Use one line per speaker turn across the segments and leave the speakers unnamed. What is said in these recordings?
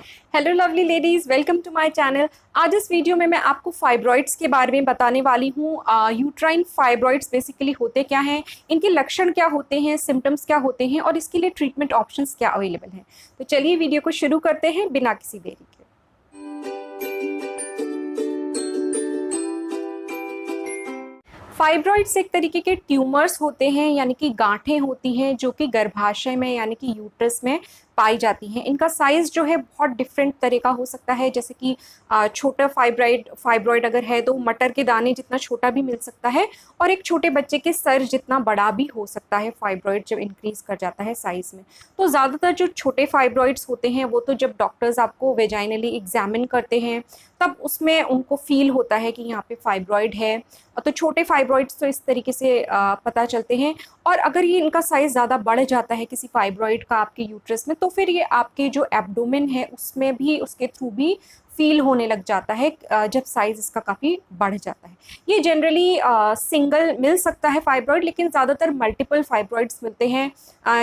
Hello lovely ladies, welcome to my channel. आज इस video में मैं आपको फाइब्रॉइड्स के बारे में बताने वाली हूँ। यूट्राइन फाइब्रॉइड्स बेसिकली होते क्या हैं, इनके लक्षण क्या होते हैं, सिम्टम्स क्या होते हैं और इसके लिए ट्रीटमेंट ऑप्शंस क्या अवेलेबल हैं। तो चलिए वीडियो को शुरू करते हैं बिना किसी देरी के। फाइब्रॉइड्स एक तरीके के ट्यूमर्स होते हैं, यानी कि गांठें होती हैं जो कि गर्भाशय में यानी कि यूट्रस में पाई जाती हैं। इनका साइज जो है बहुत डिफरेंट तरह का हो सकता है, जैसे कि छोटा फाइब्रॉइड अगर है तो मटर के दाने जितना छोटा भी मिल सकता है और एक छोटे बच्चे के सर जितना बड़ा भी हो सकता है फाइब्रॉइड जब इंक्रीज कर जाता है साइज में। तो ज़्यादातर जो छोटे फाइब्रॉइड्स होते हैं वो तो जब डॉक्टर्स आपको वेजाइनली एग्जामिन करते हैं तब उसमें उनको फील होता है कि यहाँ पे फाइब्रॉइड है। तो छोटे फाइब्रॉइड्स तो इस तरीके से पता चलते हैं। और अगर ये इनका साइज़ ज़्यादा बढ़ जाता है किसी फाइब्रॉइड का आपके यूट्रस में, तो फिर ये आपके जो एब्डोमेन है उसमें भी, उसके थ्रू भी फील होने लग जाता है जब साइज़ इसका काफ़ी बढ़ जाता है। ये जनरली सिंगल मिल सकता है फाइब्रॉइड, लेकिन ज़्यादातर मल्टीपल फाइब्रॉइड्स मिलते हैं,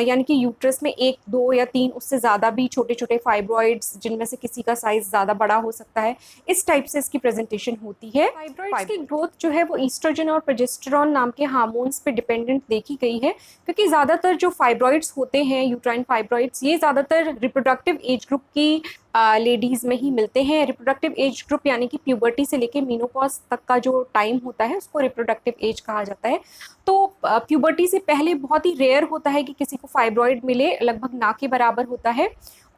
यानी कि यूट्रस में 1, 2 या 3 उससे ज़्यादा भी छोटे छोटे फाइब्रॉइड्स जिनमें से किसी का साइज़ ज़्यादा बड़ा हो सकता है। इस टाइप से इसकी प्रेजेंटेशन होती है। फाइब्रॉइड्स की ग्रोथ जो है वो ईस्ट्रोजन और प्रोजेस्टेरॉन नाम के हार्मोन्स पे डिपेंडेंट देखी गई है, क्योंकि ज़्यादातर जो फाइब्रॉइड्स होते हैं यूट्राइन फाइब्रॉइड्स, ये ज़्यादातर रिप्रोडक्टिव एज ग्रुप की लेडीज़ में ही मिलते हैं। रिप्रोडक्टिव एज ग्रुप यानी कि प्यूबर्टी से लेके मेनोपॉज तक का जो टाइम होता है उसको रिप्रोडक्टिव एज कहा जाता है। तो प्यूबर्टी से पहले बहुत ही रेयर होता है कि किसी को फाइब्रॉइड मिले, लगभग ना के बराबर होता है।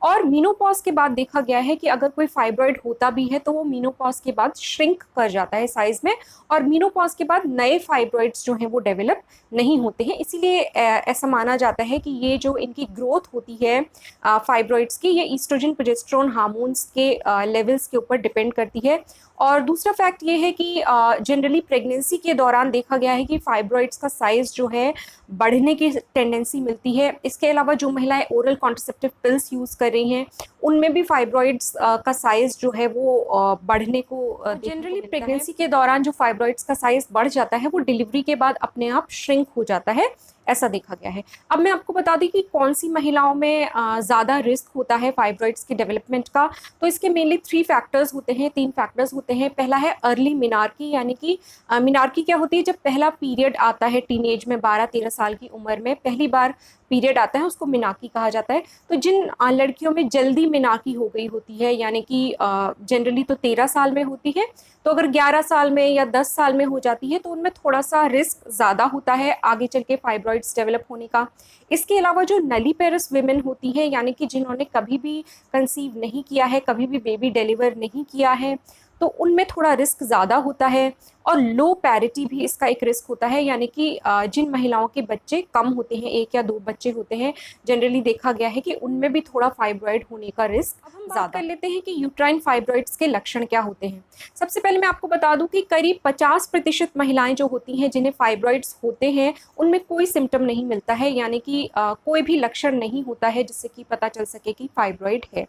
और मीनोपॉज के बाद देखा गया है कि अगर कोई फाइब्रॉइड होता भी है तो वो मीनोपॉज के बाद श्रिंक कर जाता है साइज में, और मीनोपॉज के बाद नए फाइब्रॉइड्स जो हैं वो डेवलप नहीं होते हैं। इसीलिए ऐसा माना जाता है कि ये जो इनकी ग्रोथ होती है फाइब्रॉइड्स की, ये ईस्ट्रोजन प्रोजेस्टेरोन हार्मोन्स के लेवल्स के ऊपर डिपेंड करती है। और दूसरा फैक्ट ये है कि जनरली प्रेगनेंसी के दौरान देखा गया है कि फाइब्रॉइड्स का साइज़ जो है बढ़ने की टेंडेंसी मिलती है। इसके अलावा जो महिलाएं ओरल कॉन्ट्रासेप्टिव पिल्स यूज़ कर रही हैं उनमें भी फाइब्रॉइड्स का साइज़ जो है वो बढ़ने को जनरली प्रेगनेंसी के दौरान जो फाइब्रॉइड्स का साइज़ बढ़ जाता है वो डिलीवरी के बाद अपने आप श्रिंक हो जाता है, ऐसा देखा गया है। अब मैं आपको बता दी कि कौन सी महिलाओं में ज़्यादा रिस्क होता है फाइब्रॉइड्स के डेवलपमेंट का। तो इसके मेनली 3 फैक्टर्स होते हैं, 3 फैक्टर्स होते हैं। पहला है अर्ली मिनार्की, यानी कि मिनार्की क्या होती है, जब पहला पीरियड आता है टीनेज में, 12-13 साल की उम्र में पहली बार पीरियड आता है उसको मिनाकी कहा जाता है। तो जिन लड़कियों में जल्दी मिनाकी हो गई होती है, यानी कि जनरली तो 13 साल में होती है, तो अगर 11 साल में या 10 साल में हो जाती है तो उनमें थोड़ा सा रिस्क ज़्यादा होता है आगे चल के फाइब्रॉइड्स डेवलप होने का। इसके अलावा जो नलीपेरस विमेन होती है, यानी कि जिन्होंने कभी भी कंसीव नहीं किया है, कभी भी बेबी डिलीवर नहीं किया है, तो उनमें थोड़ा रिस्क ज़्यादा होता है। और लो पैरिटी भी इसका एक रिस्क होता है, यानी कि जिन महिलाओं के बच्चे कम होते हैं, 1 या 2 बच्चे होते हैं, जनरली देखा गया है कि उनमें भी थोड़ा फाइब्रॉइड होने का रिस्क ज़्यादा। कर लेते हैं कि यूट्राइन फाइब्रॉइड्स के लक्षण क्या होते हैं। सबसे पहले मैं आपको बता दूं कि करीब 50% महिलाएं जो होती हैं जिन्हें फाइब्रॉइड्स होते हैं उनमें कोई सिम्टम नहीं मिलता है, यानी कि कोई भी लक्षण नहीं होता है जिससे कि पता चल सके कि फाइब्रॉइड है।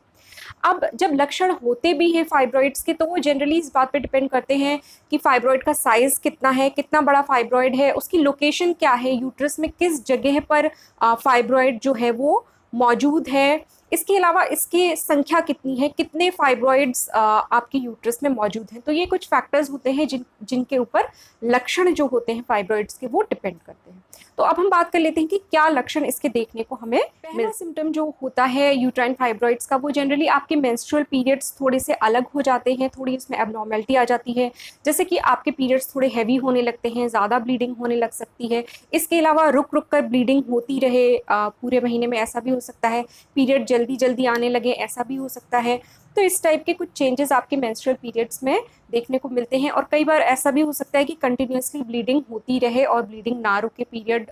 अब जब लक्षण होते भी हैं फाइब्रॉइड्स के तो वो जनरली इस बात पे डिपेंड करते हैं कि फाइब्रॉइड का साइज़ कितना है, कितना बड़ा फाइब्रॉइड है, उसकी लोकेशन क्या है, यूट्रस में किस जगह पर फाइब्रॉइड जो है वो मौजूद है। इसके अलावा इसकी संख्या कितनी है, कितने फाइब्रॉइड्स आपके यूट्रस में मौजूद हैं। तो ये कुछ फैक्टर्स होते हैं जिनके ऊपर लक्षण जो होते हैं फाइब्रॉइड्स के वो डिपेंड करते हैं। तो अब हम बात कर लेते हैं कि क्या लक्षण इसके देखने को हमें पहला सिम्टम जो होता है यूट्राइन फाइब्रॉइड्स का, वो जनरली आपके मेंस्ट्रुअल पीरियड्स थोड़े से अलग हो जाते हैं, थोड़ी इसमें एबनॉर्मेलिटी आ जाती है, जैसे कि आपके पीरियड्स थोड़े हैवी होने लगते हैं, ज़्यादा ब्लीडिंग होने लग सकती है। इसके अलावा रुक रुक कर ब्लीडिंग होती रहे पूरे महीने में, ऐसा भी हो सकता है। पीरियड जल्दी जल्दी आने लगे, ऐसा भी हो सकता है। तो इस टाइप के कुछ चेंजेस आपके मेंस्ट्रुअल पीरियड्स में देखने को मिलते हैं। और कई बार ऐसा भी हो सकता है कि कंटिन्यूसली ब्लीडिंग होती रहे और ब्लीडिंग ना रुके, पीरियड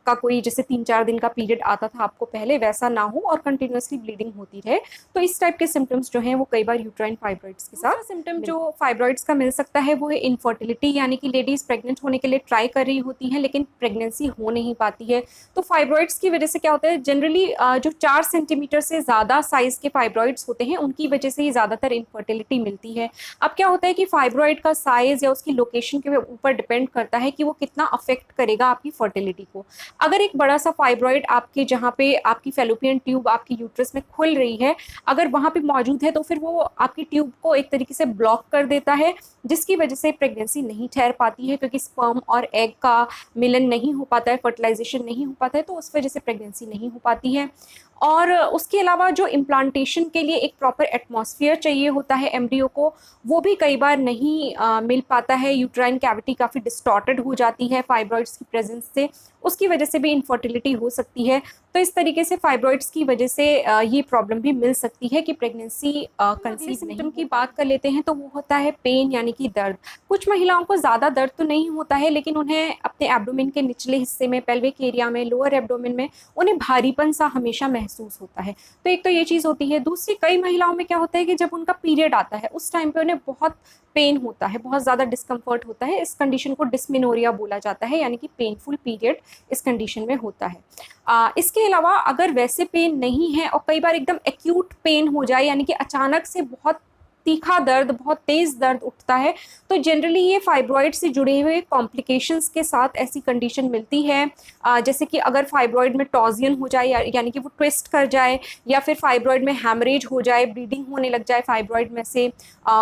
का कोई जैसे 3-4 दिन का पीरियड आता था आपको पहले वैसा ना हो और कंटिन्यूसली ब्लीडिंग होती रहे। तो इस टाइप के सिम्टम्स जो हैं वो कई बार यूट्राइन फाइब्रॉइड्स के साथ सिम्टम जो फाइब्रॉइड्स का मिल सकता है वो है इनफर्टिलिटी, यानी कि लेडीज़ प्रेग्नेंट होने के लिए ट्राई कर रही होती हैं लेकिन प्रेगनेंसी हो नहीं पाती है। तो फाइब्रॉइड्स की वजह से क्या होता है, जनरली जो 4 सेंटीमीटर से ज़्यादा साइज़ के फाइब्रॉइड्स होते हैं उनकी वजह से ही ज़्यादातर इनफर्टिलिटी मिलती है। अब क्या होता है कि फाइब्रॉइड का साइज़ या उसकी लोकेशन के ऊपर डिपेंड करता है कि वो कितना अफेक्ट करेगा आपकी फर्टिलिटी को। अगर एक बड़ा सा फाइब्रॉइड आपके जहाँ पे आपकी फैलोपियन ट्यूब आपकी यूट्रस में खुल रही है, अगर वहाँ पे मौजूद है तो फिर वो आपकी ट्यूब को एक तरीके से ब्लॉक कर देता है, जिसकी वजह से प्रेगनेंसी नहीं ठहर पाती है, क्योंकि स्पर्म और एग का मिलन नहीं हो पाता है, फर्टिलाइजेशन नहीं हो पाता है, तो उस वजह से प्रेगनेंसी नहीं हो पाती है। और उसके अलावा जो इम्प्लांटेशन के लिए एक प्रॉपर एटमॉस्फेयर चाहिए होता है एम्ब्रियो को, वो भी कई बार नहीं मिल पाता है। यूट्राइन कैविटी काफ़ी डिस्टॉर्टेड हो जाती है फाइब्रॉइड्स की प्रेजेंस से, उसकी वजह से भी इनफर्टिलिटी हो सकती है। तो इस तरीके से फाइब्रॉइड्स की वजह से ये प्रॉब्लम भी मिल सकती है कि प्रेगनेंसी कंसीव सिम्टम की बात कर लेते हैं तो वो होता है पेन यानी कि दर्द। कुछ महिलाओं को ज़्यादा दर्द तो नहीं होता है, लेकिन उन्हें अपने एब्डोमेन के निचले हिस्से में, पेल्विक एरिया में, लोअर एब्डोमेन में उन्हें भारीपन सा हमेशा महसूस होता है। तो एक तो ये चीज़ होती है। दूसरी, कई महिलाओं में क्या होता है कि जब उनका पीरियड आता है उस टाइम पे उन्हें बहुत पेन होता है, बहुत ज़्यादा डिस्कम्फर्ट होता है। इस कंडीशन को डिस्मेनोरिया बोला जाता है, यानी कि पेनफुल पीरियड इस कंडीशन में होता है। इसके अलावा अगर वैसे पेन नहीं है और कई बार एकदम एक्यूट पेन हो जाए, यानी कि अचानक से बहुत तीखा दर्द, बहुत तेज़ दर्द उठता है, तो जनरली ये फाइब्रॉइड से जुड़े हुए कॉम्प्लिकेशंस के साथ ऐसी कंडीशन मिलती है। जैसे कि अगर फाइब्रॉइड में टॉजियन हो जाए, यानी कि वो ट्विस्ट कर जाए, या फिर फाइब्रॉइड में हैमरेज हो जाए, ब्लीडिंग होने लग जाए फाइब्रॉइड में से,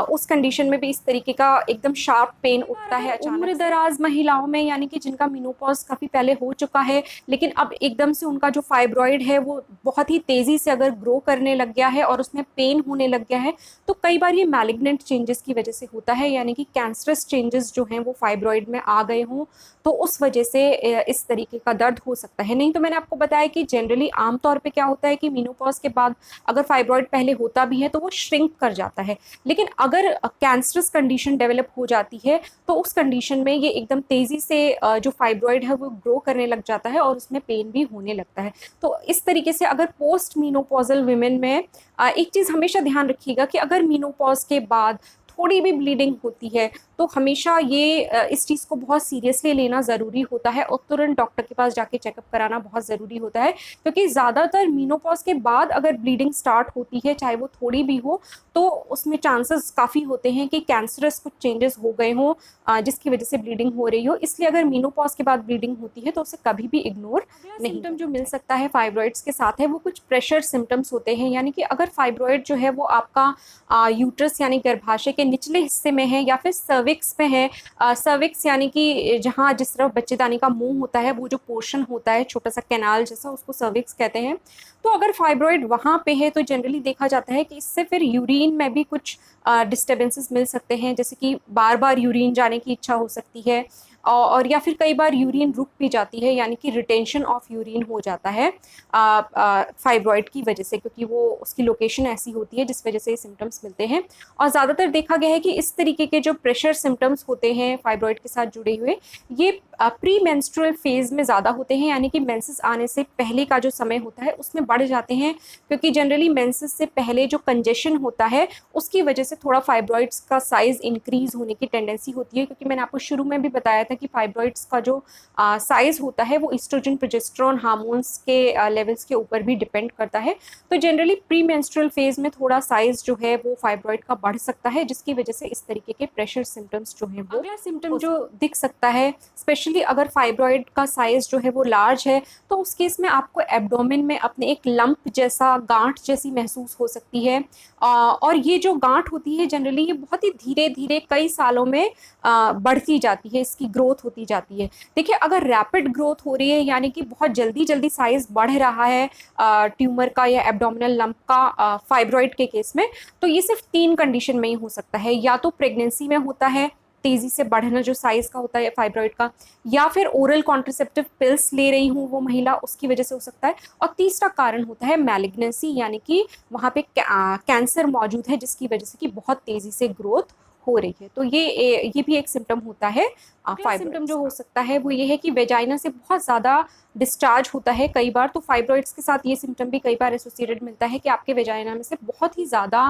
उस कंडीशन में भी इस तरीके का एकदम शार्प पेन उठता है अचानक। उम्र दराज महिलाओं में, यानी कि जिनका मेनोपॉज काफ़ी पहले हो चुका है, लेकिन अब एकदम से उनका जो फाइब्रॉइड है वो बहुत ही तेज़ी से अगर ग्रो करने लग गया है और उसमें पेन होने लग गया है, तो कई बार ये मैलिग्नेंट चेंजेस की वजह से होता है, यानी कि कैंसरस चेंजेस जो हैं वो फाइब्रॉइड में आ गए हों, तो उस वजह से इस तरीके का दर्द हो सकता है। नहीं तो मैंने आपको बताया कि जनरली आमतौर पे क्या होता है कि मेनोपॉज के बाद अगर फाइब्रॉइड पहले होता भी है तो वो श्रिंक कर जाता है, लेकिन अगर कैंसरस कंडीशन डेवलप हो जाती है तो उस कंडीशन में ये एकदम तेज़ी से जो फाइब्रॉइड है वो ग्रो करने लग जाता है और उसमें पेन भी होने लगता है। तो इस तरीके से अगर पोस्ट मेनोपॉजल विमेन में एक चीज़ हमेशा ध्यान रखिएगा कि अगर मेनोपॉज के बाद थोड़ी भी ब्लीडिंग होती है तो हमेशा ये इस चीज़ को बहुत सीरियसली लेना ज़रूरी होता है और तुरंत डॉक्टर के पास जाके चेकअप कराना बहुत ज़रूरी होता है, क्योंकि ज़्यादातर मेनोपॉज के बाद अगर ब्लीडिंग स्टार्ट होती है, चाहे वो थोड़ी भी हो, तो उसमें चांसेस काफ़ी होते हैं कि कैंसरस कुछ चेंजेस हो गए हों जिसकी वजह से ब्लीडिंग हो रही हो। इसलिए अगर मेनोपॉज के बाद ब्लीडिंग होती है तो उसे कभी भी इग्नोर नहीं। सिम्टम जो मिल सकता है फाइब्रॉइड्स के साथ है वो कुछ प्रेशर सिम्टम्स होते हैं, यानी कि अगर फाइब्रॉइड जो है वो आपका यूट्रस यानी गर्भाशय के निचले हिस्से में है या फिर सर्विक्स में है। सर्विक्स यानी कि जहाँ जिस तरफ बच्चेदानी का मुंह होता है, वो जो पोर्शन होता है छोटा सा कैनाल जैसा, उसको सर्विक्स कहते हैं। तो अगर फाइब्रॉइड वहाँ पे है तो जनरली देखा जाता है कि इससे फिर यूरिन में भी कुछ डिस्टर्बेंसेस मिल सकते हैं, जैसे कि बार बार यूरिन जाने की इच्छा हो सकती है और या फिर कई बार यूरिन रुक भी जाती है, यानी कि रिटेंशन ऑफ यूरिन हो जाता है फाइब्रॉइड की वजह से, क्योंकि वो उसकी लोकेशन ऐसी होती है जिस वजह से ये सिम्टम्स मिलते हैं। और ज़्यादातर देखा गया है कि इस तरीके के जो प्रेशर सिम्टम्स होते हैं फाइब्रॉइड के साथ जुड़े हुए, ये प्री मेंस्ट्रुअल फेज़ में ज़्यादा होते हैं, यानी कि मेंसेस आने से पहले का जो समय होता है उसमें बढ़ जाते हैं, क्योंकि जनरली मेंसेस से पहले जो कंजेशन होता है उसकी वजह से थोड़ा फाइब्रॉइड्स का साइज़ इंक्रीज़ होने की टेंडेंसी होती है। क्योंकि मैंने आपको शुरू में भी बताया था कि फाइब्रॉइड्स का जो साइज़ होता है वो ईस्ट्रोजन प्रोजेस्टेरोन हार्मोन्स के लेवल्स के ऊपर भी डिपेंड करता है। तो जनरली प्री मेंस्ट्रुअल फेज़ में थोड़ा साइज़ जो है वो फाइब्रॉइड का बढ़ सकता है, जिसकी वजह से इस तरीके के प्रेशर सिम्टम्स जो हैं वो। अगला सिम्टम जो दिख सकता है, स्पेशली अगर फाइब्रॉइड का साइज़ जो है वो लार्ज है, तो उस केस में आपको एब्डोमेन में अपने एक लंप जैसा, गांठ जैसी महसूस हो सकती है। और ये जो गांठ होती है जनरली ये बहुत ही धीरे धीरे कई सालों में बढ़ती जाती है, इसकी ग्रोथ होती जाती है। देखिए, अगर रैपिड ग्रोथ हो रही है, यानी कि बहुत जल्दी जल्दी साइज़ बढ़ रहा है ट्यूमर का या एब्डोमिनल लंप का फाइब्रॉइड के केस में, तो ये सिर्फ 3 कंडीशन में ही हो सकता है। या तो प्रेगनेंसी में होता है, तेज़ी से बढ़ना जो साइज़ का होता है फाइब्रॉइड का, या फिर ओरल कॉन्ट्रासेप्टिव पिल्स ले रही हूँ वो महिला, उसकी वजह से हो सकता है। और तीसरा कारण होता है मैलिग्नेंसी, यानी कि वहाँ पे कैंसर मौजूद है जिसकी वजह से कि बहुत तेज़ी से ग्रोथ हो रही है। तो ये भी एक सिम्टम होता है सिम्टम जो हो सकता है वो ये है कि वेजाइना से बहुत ज़्यादा डिस्चार्ज होता है कई बार। तो फाइब्रॉइड्स के साथ ये सिम्टम भी कई बार एसोसिएटेड मिलता है कि आपके वेजाइना में से बहुत ही ज़्यादा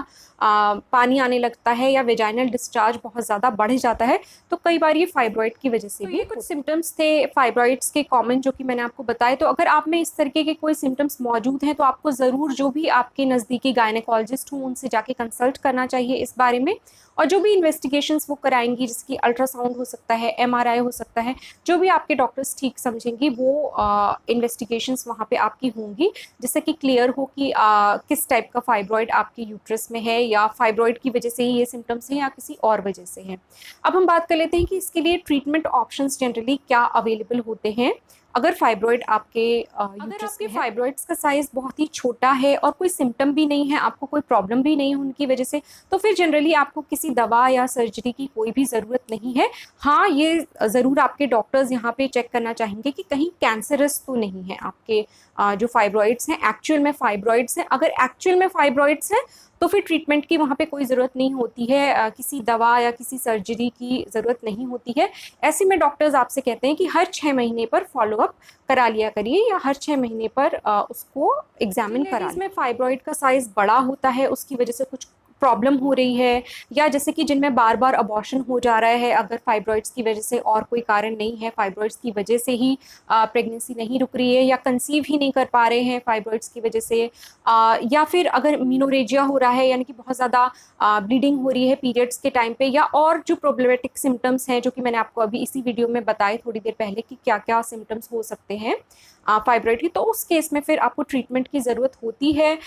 पानी आने लगता है या वेजाइनल डिस्चार्ज बहुत ज़्यादा बढ़ जाता है। तो कई बार ये फाइब्रॉइड की वजह से भी। ये कुछ सिम्टम्स थे फाइब्रॉइड्स के कॉमन जो कि मैंने आपको बताए। तो अगर आप में इस तरीके के कोई सिम्टम्स मौजूद हैं तो आपको ज़रूर जो भी आपके नज़दीकी गायनेकोलॉजिस्ट हों उनसे जाके कंसल्ट करना चाहिए इस बारे में। और जो भी इन्वेस्टिगेशंस वो कराएंगी, जिसकी अल्ट्रासाउंड हो सकता है, एमआरआई हो सकता है, जो भी आपके डॉक्टर्स ठीक समझेंगी वो इन्वेस्टिगेशंस वहाँ पे आपकी होंगी, जिससे कि क्लियर हो कि किस टाइप का फाइब्रॉइड आपके यूट्रस में है, या फाइब्रॉइड की वजह से ही ये सिम्टम्स हैं या किसी और वजह से हैं। अब हम बात कर लेते हैं कि इसके लिए ट्रीटमेंट ऑप्शंस जनरली क्या अवेलेबल होते हैं अगर फाइब्रॉइड आपके यूट्रस में है। फाइब्रॉइड्स का साइज बहुत ही छोटा है और कोई सिम्टम भी नहीं है, आपको कोई प्रॉब्लम भी नहीं है उनकी वजह से, तो फिर जनरली आपको किसी दवा या सर्जरी की कोई भी ज़रूरत नहीं है। हाँ, ये ज़रूर आपके डॉक्टर्स यहाँ पे चेक करना चाहेंगे कि कहीं कैंसरस तो नहीं है आपके जो फाइब्रॉइड्स हैं, एक्चुअल में फाइब्रॉइड्स हैं। अगर एक्चुअल में फाइब्रॉइड्स हैं तो फिर ट्रीटमेंट की वहाँ पे कोई ज़रूरत नहीं होती है, किसी दवा या किसी सर्जरी की ज़रूरत नहीं होती है। ऐसे में डॉक्टर्स आपसे कहते हैं कि हर 6 महीने पर फॉलोअप करा लिया करिए, या हर 6 महीने पर उसको एग्जामिन करा। इसमें फाइब्रॉइड का साइज़ बड़ा होता है, उसकी वजह से कुछ प्रॉब्लम हो रही है, या जैसे कि जिनमें बार बार अबॉर्शन हो जा रहा है, अगर फाइब्रॉइड्स की वजह से और कोई कारण नहीं है, फाइब्रॉइड्स की वजह से ही प्रेगनेंसी नहीं रुक रही है, या कंसीव ही नहीं कर पा रहे हैं फाइब्रॉइड्स की वजह से, या फिर अगर मीनोरेजिया हो रहा है, यानी कि बहुत ज़्यादा ब्लीडिंग हो रही है पीरियड्स के टाइम पे, या और जो प्रॉब्लमेटिक सिम्टम्स हैं जो कि मैंने आपको अभी इसी वीडियो में बताए थोड़ी देर पहले कि क्या क्या सिम्टम्स हो सकते हैं फाइब्रॉइड की, तो उस केस में फिर आपको ट्रीटमेंट की ज़रूरत होती है।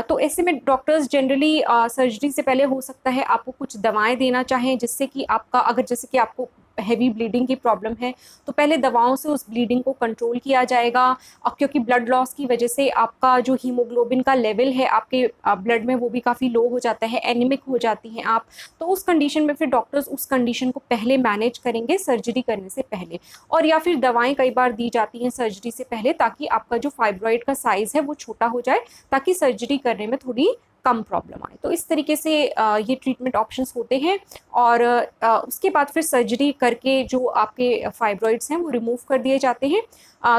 तो ऐसे में डॉक्टर्स जनरली सर्जरी से पहले हो सकता है आपको कुछ दवाएं देना चाहें, जिससे कि आपका, अगर जैसे कि आपको हैवी ब्लीडिंग की प्रॉब्लम है तो पहले दवाओं से उस ब्लीडिंग को कंट्रोल किया जाएगा। क्योंकि ब्लड लॉस की वजह से आपका जो हीमोग्लोबिन का लेवल है आपके ब्लड में वो भी काफ़ी लो हो जाता है, एनीमिक हो जाती हैं आप। तो उस कंडीशन में फिर डॉक्टर्स उस कंडीशन को पहले मैनेज करेंगे सर्जरी करने से पहले, और या फिर दवाएं कई बार दी जाती हैं सर्जरी से पहले, ताकि आपका जो फाइब्रॉइड का साइज़ है वो छोटा हो जाए, ताकि सर्जरी करने में थोड़ी कम प्रॉब्लम आए। तो इस तरीके से ये ट्रीटमेंट ऑप्शंस होते हैं। और उसके बाद फिर सर्जरी करके जो आपके फाइब्रॉइड्स हैं वो रिमूव कर दिए जाते हैं।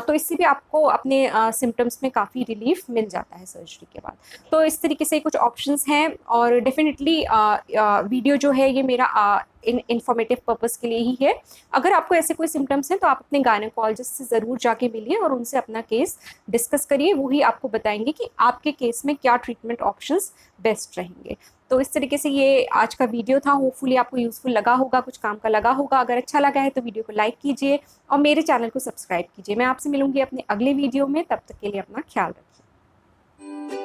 तो इससे भी आपको अपने सिम्टम्स में काफ़ी रिलीफ मिल जाता है सर्जरी के बाद। तो इस तरीके से कुछ ऑप्शंस हैं, और डेफिनेटली वीडियो जो है ये मेरा इन्फॉर्मेटिव पर्पस के लिए ही है। अगर आपको ऐसे कोई सिम्टम्स हैं तो आप अपने गायनेकोलॉजिस्ट से ज़रूर जाके मिलिए और उनसे अपना केस डिस्कस करिए, वो ही आपको बताएंगे कि आपके केस में क्या ट्रीटमेंट ऑप्शंस बेस्ट रहेंगे। तो इस तरीके से ये आज का वीडियो था। होपफुली आपको यूज़फुल लगा होगा, कुछ काम का लगा होगा। अगर अच्छा लगा है तो वीडियो को लाइक कीजिए और मेरे चैनल को सब्सक्राइब कीजिए। मैं आपसे मिलूंगी अपने अगले वीडियो में, तब तक के लिए अपना ख्याल रखिए।